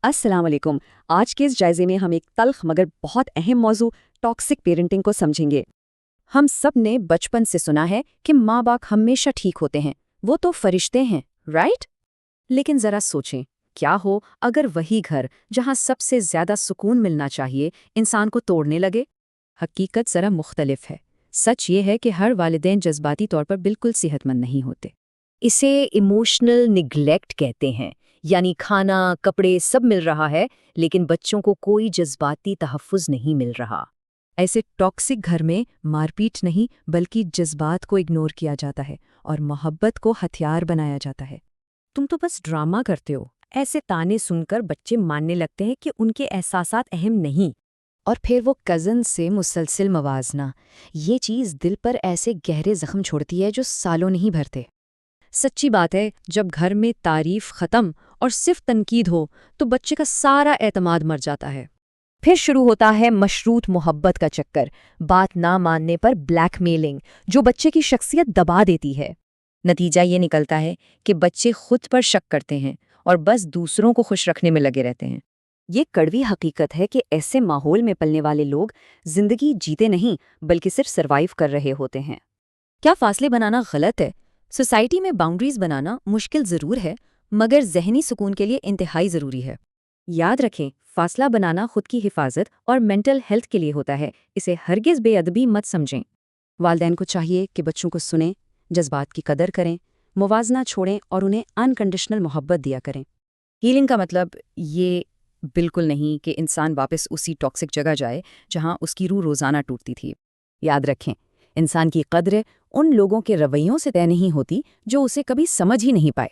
السلام علیکم۔ آج کے اس جائزے میں ہم ایک تلخ مگر بہت اہم موضوع ٹاکسک پیرنٹنگ کو سمجھیں گے۔ ہم سب نے بچپن سے سنا ہے کہ ماں باپ ہمیشہ ٹھیک ہوتے ہیں، وہ تو فرشتے ہیں، رائٹ؟ لیکن ذرا سوچیں، کیا ہو اگر وہی گھر جہاں سب سے زیادہ سکون ملنا چاہیے انسان کو توڑنے لگے؟ حقیقت ذرا مختلف ہے۔ سچ یہ ہے کہ ہر والدین جذباتی طور پر بالکل صحت مند نہیں ہوتے۔ اسے ایموشنل نگلیکٹ کہتے ہیں، یعنی کھانا، کپڑے سب مل رہا ہے لیکن بچوں کو کوئی جذباتی تحفظ نہیں مل رہا۔ ایسے ٹاکسک گھر میں مار پیٹ نہیں بلکہ جذبات کو اگنور کیا جاتا ہے اور محبت کو ہتھیار بنایا جاتا ہے۔ تم تو بس ڈرامہ کرتے ہو، ایسے تانے سن کر بچے ماننے لگتے ہیں کہ ان کے احساسات اہم نہیں۔ اور پھر وہ کزن سے مسلسل موازنہ، یہ چیز دل پر ایسے گہرے زخم چھوڑتی ہے جو سالوں نہیں بھرتے۔ سچی بات ہے، جب گھر میں تعریف ختم اور صرف تنقید ہو تو بچے کا سارا اعتماد مر جاتا ہے۔ پھر شروع ہوتا ہے مشروط محبت کا چکر، بات نہ ماننے پر بلیک میلنگ، جو بچے کی شخصیت دبا دیتی ہے۔ نتیجہ یہ نکلتا ہے کہ بچے خود پر شک کرتے ہیں اور بس دوسروں کو خوش رکھنے میں لگے رہتے ہیں۔ یہ کڑوی حقیقت ہے کہ ایسے ماحول میں پلنے والے لوگ زندگی جیتے نہیں بلکہ صرف سروائیو کر رہے ہوتے ہیں۔ کیا فاصلے بنانا غلط ہے؟ سوسائٹی میں باؤنڈریز بنانا مشکل ضرور ہے، مگر ذہنی سکون کے لیے انتہائی ضروری ہے۔ یاد رکھیں، فاصلہ بنانا خود کی حفاظت اور مینٹل ہیلتھ کے لیے ہوتا ہے، اسے ہرگز بے ادبی مت سمجھیں۔ والدین کو چاہیے کہ بچوں کو سنیں، جذبات کی قدر کریں، موازنہ چھوڑیں اور انہیں انکنڈیشنل محبت دیا کریں۔ ہیلنگ کا مطلب یہ بالکل نہیں کہ انسان واپس اسی ٹاکسک جگہ جائے جہاں اس کی روح روزانہ ٹوٹتی تھی۔ یاد رکھیں، انسان کی قدر ان لوگوں کے رویوں سے طے نہیں ہوتی جو اسے کبھی سمجھ ہی نہیں پائے۔